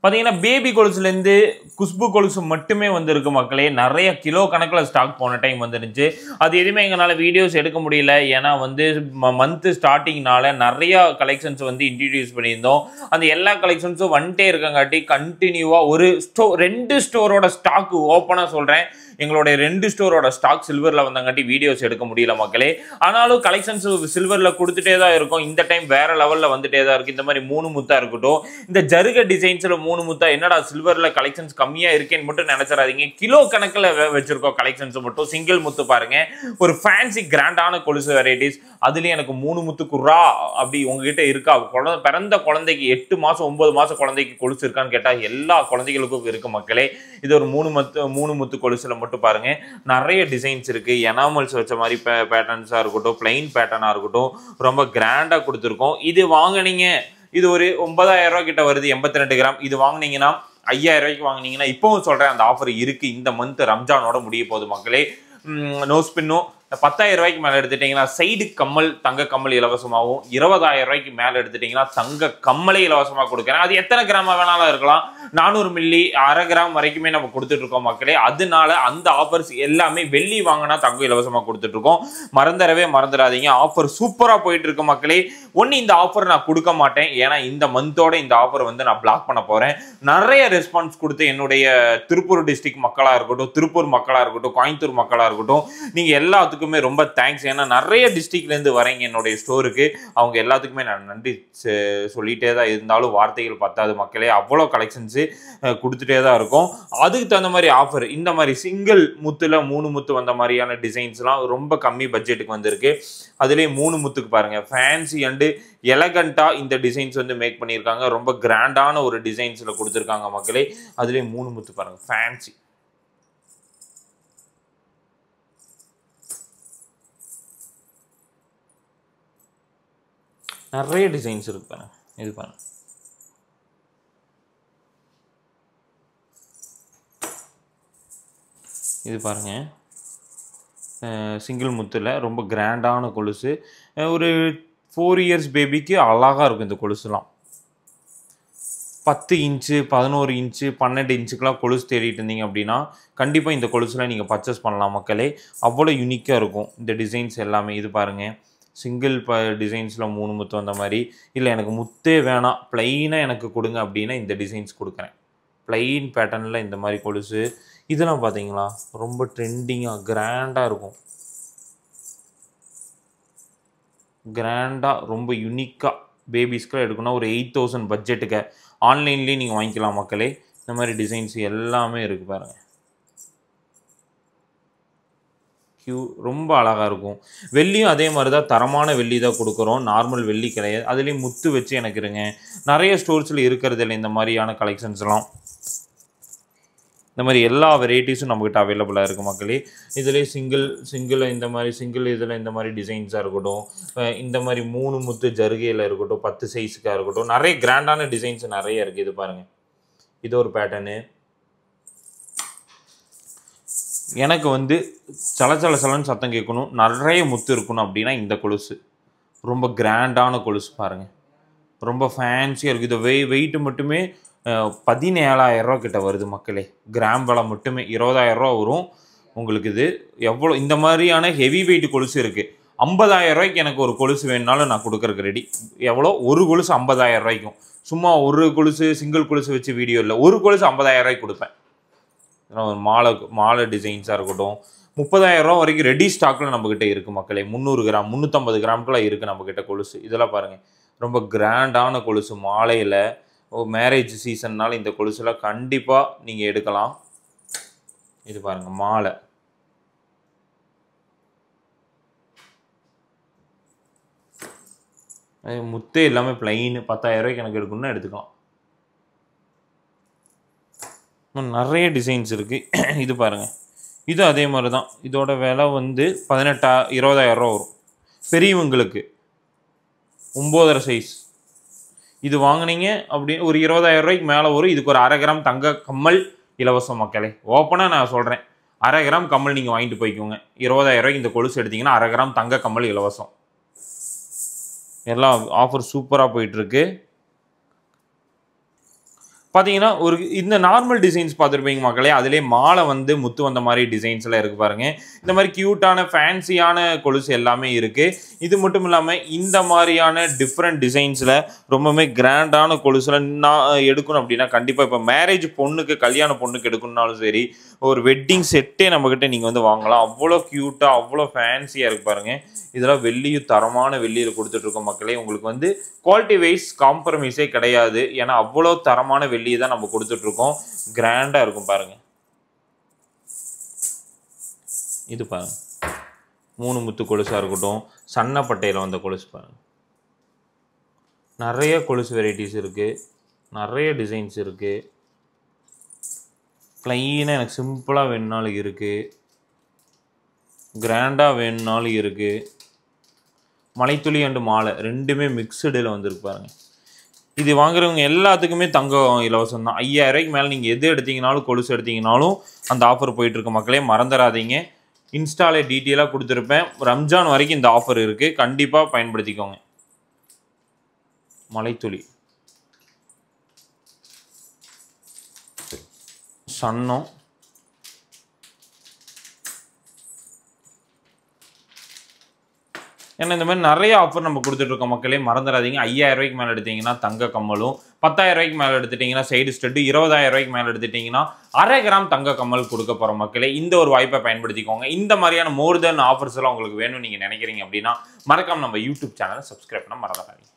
பாத்தீங்கன்னா பேபி கொலுசுலேருந்து குஷ்பு கொலுசு மட்டுமே வந்திருக்கு மக்களே. நிறைய கிலோ கணக்கில் ஸ்டாக் போன டைம் வந்துருந்துச்சு. அது எதுவுமே எங்களால் வீடியோஸ் எடுக்க முடியல. ஏன்னா வந்து மந்த் ஸ்டார்டிங்னால நிறைய கலெக்ஷன்ஸ் வந்து இன்ட்ரடியூஸ் பண்ணியிருந்தோம். அந்த எல்லா கலெக்ஷன்ஸும் வந்துட்டே இருக்கங்காட்டி கண்டினியூவாக ஒரு ரெண்டு ஸ்டோரோட ஸ்டாக் ஓப்பனாக சொல்கிறேன். எங்களுடைய 2 ஸ்டோரோட ஸ்டாக் சில்வரில் வந்தங்காட்டி வீடியோஸ் எடுக்க முடியல மக்களே. ஆனாலும் கலெக்ஷன்ஸ் சில்வரில் கொடுத்துட்டே தான் இருக்கும். இந்த டைம் வேற லெவலில் வந்துட்டே தான் இருக்குது. இந்த மாதிரி 3 முத்தா இருக்கட்டும், இந்த ஜருக டிசைன்ஸில் 3 முத்தா என்னடா சில்வரில் கலெக்ஷன்ஸ் கம்மியாக இருக்கேன்னு மட்டும் நினைச்சிடாதீங்க. கிலோ கணக்கில் வச்சிருக்கோம் கலெக்ஷன்ஸ் மட்டும். சிங்கிள் முத்து பாருங்க, ஒரு ஃபேன்சி கிராண்டான கொலுசு வெரைட்டிஸ். அதுலேயும் எனக்கு 3 முத்து குர்ரா அப்படி உங்ககிட்ட இருக்கா? பிறந்த குழந்தைக்கு 8 மாதம் 9 மாதம் குழந்தைக்கு கொலுசு இருக்கான்னு கேட்டால் எல்லா குழந்தைகளுக்கும் இருக்கு மக்களே. இது ஒரு 3 முத்து கொலுசுல மட்டும் பாருங்க. நிறைய டிசைன்ஸ் இருக்கு. எனாமல்ஸ் வச்ச மாதிரி பேட்டர்ன்ஸா இருக்கட்டும், பிளைன் பேட்டர்னா இருக்கட்டும், ரொம்ப கிராண்டா கொடுத்துருக்கோம். இது வாங்கினீங்க, இது ஒரு 9000 ரூபாய் கிட்ட வருது, 82 கிராம். இது வாங்கினீங்கன்னா 5000 ரூபாய்க்கு வாங்கினீங்கன்னா இப்பவும் சொல்றேன் அந்த ஆஃபர் இருக்கு. இந்த மந்த் ரம்ஜானோட முடிய போகுது மக்களே. நோ ஸ்பின்னும் 10,000 ரூபாய்க்கு மேலே எடுத்துட்டீங்கன்னா சைடு கம்மல் தங்க கம்மல் இலவசமாகவும், 20,000 ரூபாய்க்கு மேலே எடுத்துட்டீங்கன்னா தங்க கம்மலை இலவசமாக கொடுக்குறேன். அது எத்தனை கிராம வேணாலும் இருக்கலாம். 400 மில்லி 1/2 கிராம் வரைக்குமே நம்ம கொடுத்துட்டு இருக்கோம் மக்களே. அதனால அந்த ஆஃபர்ஸ் எல்லாமே வெள்ளி வாங்கினா தங்கம் இலவசமாக கொடுத்துட்டு இருக்கோம். மறந்துடாதீங்க. ஆஃபர் சூப்பராக போயிட்டு இருக்கு மக்களே. ஒன்று இந்த ஆஃபர் நான் கொடுக்க மாட்டேன். ஏன்னா இந்த மந்தோட இந்த ஆஃபர் வந்து நான் பிளாக் பண்ண போறேன். நிறைய ரெஸ்பான்ஸ் கொடுத்து என்னுடைய திருப்பூர் டிஸ்ட்ரிக்ட் மக்களாக இருக்கட்டும், திருப்பூர் மக்களாக இருக்கட்டும், கோயம்புத்தூர் மக்களாக இருக்கட்டும், நீங்க எல்லாத்துக்கும் ரொம்ப தேங்க்ஸ். ஏன்னா நிறைய டிஸ்ட்ரிக்ட்ல இருந்து வரீங்க என்னுடைய ஸ்டோருக்கு. அவங்க எல்லாத்துக்குமே நான் நன்றி சொல்லிட்டே தான் இருந்தாலும் வார்த்தைகள் பத்தாது மக்களே. அவ்வளோ கலெக்ஷன்ஸ் கொடுத்துட்டே தான் இருக்கும். அதுக்கு தகுந்த மாதிரி ஆஃபர் இந்த மாதிரி சிங்கிள் முத்துல 3 முத்து வந்த மாதிரியான டிசைன்ஸ்லாம் ரொம்ப கம்மி பட்ஜெட்டுக்கு வந்திருக்கு. அதுலேயே 3 முத்துக்கு பாருங்க, ஃபேன்சி அண்டு எலகண்டா இந்த டிசைன்ஸ் வந்து மேக் பண்ணியிருக்காங்க. ரொம்ப கிராண்டான ஒரு டிசைன்ஸ்ல கொடுத்துருக்காங்க மக்களே. அதுலேயே 3 முத்து பாருங்க, ஃபேன்சி. நிறைய டிசைன்ஸ் இருக்கு பாருங்க. இது பாருங்க, இது பாருங்க, சிங்கிள் முத்துல ரொம்ப கிராண்டான கொலுசு. ஒரு 4 இயர்ஸ் பேபிக்கு அழகா இருக்கும் இந்த கொலுசுலாம். 10 இன்ச்சு 11 இன்ச்சு 12 இன்ச்சுக்கெலாம் கொலுசு தேடிட்டு இருந்தீங்க அப்படின்னா கண்டிப்பாக இந்த கொலுசுலாம் நீங்கள் பர்ச்சேஸ் பண்ணலாம் மக்களே. அவ்வளோ யூனிக்காக இருக்கும் இந்த டிசைன்ஸ் எல்லாமே. இது பாருங்கள், சிங்கிள் டிசைன்ஸில் 3 முத்து வந்த மாதிரி. இல்லை எனக்கு முத்தே வேணாம், ப்ளைனாக எனக்கு கொடுங்க அப்படின்னா இந்த டிசைன்ஸ் கொடுக்குறேன். ப்ளைன் பேட்டர்னில் இந்த மாதிரி கொலுசு. இதெல்லாம் பார்த்தீங்களா ரொம்ப ட்ரெண்டிங்காக கிராண்டாக இருக்கும். கிராண்டாக ரொம்ப யூனிக்காக பேபிஸ்க்கெலாம் எடுக்கணும். ஒரு 8000 பட்ஜெட்டுக்கு ஆன்லைன்லேயே நீங்கள் வாங்கிக்கலாம் மக்களே. இந்த மாதிரி டிசைன்ஸ் எல்லாமே இருக்குது பாருங்கள். ரொம்ப அழகாக இருக்கும். வெள்ளியும் அதே மாதிரி தான், தரமான வெள்ளி தான் கொடுக்குறோம். நார்மல் வெள்ளி கிடையாது. அதுலேயும் முத்து வச்சு எனக்கு இருங்க. நிறைய ஸ்டோர்ஸில் இருக்கிறது இல்லை இந்த மாதிரியான கலெக்ஷன்ஸ்லாம். இந்த மாதிரி எல்லா வெரைட்டிஸும் நம்மக்கிட்ட அவைலபிளாக இருக்குது மக்களே. இதுலேயே சிங்கிள் இந்த மாதிரி சிங்கிள் இதில் இந்த மாதிரி டிசைன்ஸாக இருக்கட்டும், இந்த மாதிரி 3 முத்து ஜருகையில் இருக்கட்டும், 10 சைஸுக்காக இருக்கட்டும், நிறைய கிராண்டான டிசைன்ஸ் நிறைய இருக்குது. இது பாருங்கள், இது ஒரு பேட்டர்னு. எனக்கு வந்து சலன்னு சத்தம் கேட்கணும், நிறைய முத்து இருக்கணும் அப்படின்னா இந்த கொலுசு ரொம்ப கிராண்டான கொலுசு பாருங்கள். ரொம்ப ஃபேன்சியாக இருக்குது. இது வெயிட்டு மட்டுமே 17,000 ரூபா கிட்ட வருது மக்களே. கிராம் விலை மட்டுமே 20,000 ரூபா வரும் உங்களுக்கு. இது எவ்வளோ இந்த மாதிரியான ஹெவி வெயிட் கொலுசு இருக்குது. 50,000 ரூபாய்க்கு எனக்கு ஒரு கொலுசு வேணுனாலும் நான் கொடுக்குறக்கு ரெடி. எவ்வளோ? ஒரு கொலுசு 50,000 ரூபாய்க்கும். சும்மா ஒரு கொலுசு சிங்கிள் கொலுசு வச்சு வீடியோ இல்லை, ஒரு கொலுசு 50,000 ரூபாய்க்கு கொடுப்பேன். மாலை டிசைன்ஸாக இருக்கட்டும், 30,000 ரூபா வரைக்கும் ரெடி ஸ்டாக்கில் நம்மக்கிட்ட இருக்குது மக்களே. 300 கிராம் 350 கிராம்க்குலாம் இருக்குது நம்மக்கிட்ட கொலுசு. இதெல்லாம் பாருங்கள், ரொம்ப கிராண்டான கொலுசு. மாலையில் மேரேஜ் சீசன்னால் இந்த கொலுசுலாம் கண்டிப்பாக நீங்கள் எடுக்கலாம். இது பாருங்கள், மாலை. முத்தே எல்லாமே பிளைன். 10,000 ரூபாய்க்கு எனக்கு எடுக்கணும்னா எடுத்துக்கலாம். நிறைய டிசைன்ஸ் இருக்குது. இது பாருங்கள், இது அதே மாதிரி தான். இதோட விலை வந்து 20,000 ரூபா வரும். பெரியவங்களுக்கு 9.5 சைஸ் இது வாங்கினீங்க அப்படின்னு ஒரு 20,000 ரூபாய்க்கு மேலே வரும். இதுக்கு ஒரு 1/2 கிராம் தங்க கம்மல் இலவசம் மக்களே. ஓப்பனாக நான் சொல்கிறேன், 1/2 கிராம் கம்மல் நீங்கள் வாங்கிட்டு போய்க்கோங்க. 20,000 ரூபாய்க்கு இந்த கொலுசு எடுத்தீங்கன்னா 1/2 கிராம் தங்க கம்மல் இலவசம். எல்லாம் ஆஃபர் சூப்பராக போயிட்டுருக்கு. பார்த்தீங்கன்னா ஒரு இந்த நார்மல் டிசைன்ஸ் பார்த்துருப்பீங்க மக்களே, அதிலே மாலை வந்து முத்து வந்த மாதிரி டிசைன்ஸ்லாம் இருக்கு பாருங்க. இந்த மாதிரி கியூட்டான ஃபேன்சியான கொலுசு எல்லாமே இருக்கு. இது மட்டும் இல்லாமல் இந்த மாதிரியான டிஃப்ரெண்ட் டிசைன்ஸில் ரொம்பவுமே கிராண்டான கொலுசுல நான் எடுக்கணும் அப்படின்னா கண்டிப்பாக இப்போ மேரேஜ் பொண்ணுக்கு கல்யாண பொண்ணுக்கு எடுக்கணும்னாலும் சரி, ஒரு வெட்டிங் செட்டே நம்மக்கிட்ட நீங்கள் வந்து வாங்கலாம். அவ்வளோ க்யூட்டாக அவ்வளோ ஃபேன்சியாக இருக்கு பாருங்கள். இதெல்லாம் வெள்ளியும் தரமான வெள்ளியில் கொடுத்துட்ருக்கோம் மக்களே. உங்களுக்கு வந்து குவாலிட்டி வைஸ் காம்ப்ரமைஸே கிடையாது. ஏன்னா அவ்வளோ தரமான வெள்ளியை தான் நம்ம கொடுத்துட்ருக்கோம். கிராண்டாக இருக்கும் பாருங்கள். இது பாருங்கள், 3 முத்து கொலுசாக இருக்கட்டும், சன்னப்பட்டையில் வந்த கொலுசு பாருங்கள். நிறைய கொலுசு வெரைட்டிஸ் இருக்குது, நிறைய டிசைன்ஸ் இருக்குது. ப்ளைனாக எனக்கு சிம்பிளாக வேணுனாலும் இருக்குது, கிராண்டாக வேணுனாலும் இருக்குது. மலைத்துளி அண்டு மாலை ரெண்டுமே மிக்சடில் வந்துருக்கு பாருங்கள். இது வாங்குறவங்க எல்லாத்துக்குமே தங்கம் இலவசம் தான். 5000 ரூபாய்க்கு மேலே நீங்கள் எது எடுத்தீங்கனாலும் கொலுசு எடுத்தீங்கனாலும் அந்த ஆஃபர் போயிட்டுருக்கு மக்களே, மறந்துடாதீங்க. இன்ஸ்டாலே டீட்டெயிலாக கொடுத்துருப்பேன். ரம்ஜான் வரைக்கும் இந்த ஆஃபர் இருக்குது, கண்டிப்பாக பயன்படுத்திக்கோங்க. மலைத்துளி, சன்னம், ஏன்னா இந்த மாதிரி நிறைய ஆஃபர் நம்ம கொடுத்துட்ருக்கோம் மக்களே, மறந்துடாதீங்க. 5000 ரூபாய்க்கு மேலே எடுத்தீங்கன்னா தங்க கம்மலும், 10000 ரூபாய்க்கு மேலே எடுத்துட்டிங்கன்னா சைடு ஸ்டெட்டு, 20000 ரூபாய்க்கு மேலே எடுத்துட்டிங்கன்னா 1/2 கிராம் தங்க கம்மல் கொடுக்க போகிற மக்களே. இந்த ஒரு வாய்ப்பை பயன்படுத்திக்கோங்க. இந்த மாதிரியான மோர் தென் ஆஃபர்ஸ் எல்லாம் உங்களுக்கு வேணும்னு நீங்கள் நினைக்கிறீங்க அப்படின்னா மறக்காம நம்ம யூடியூப் சேனலை சப்ஸ்கிரைப் பண்ண மறந்துடாதீங்க.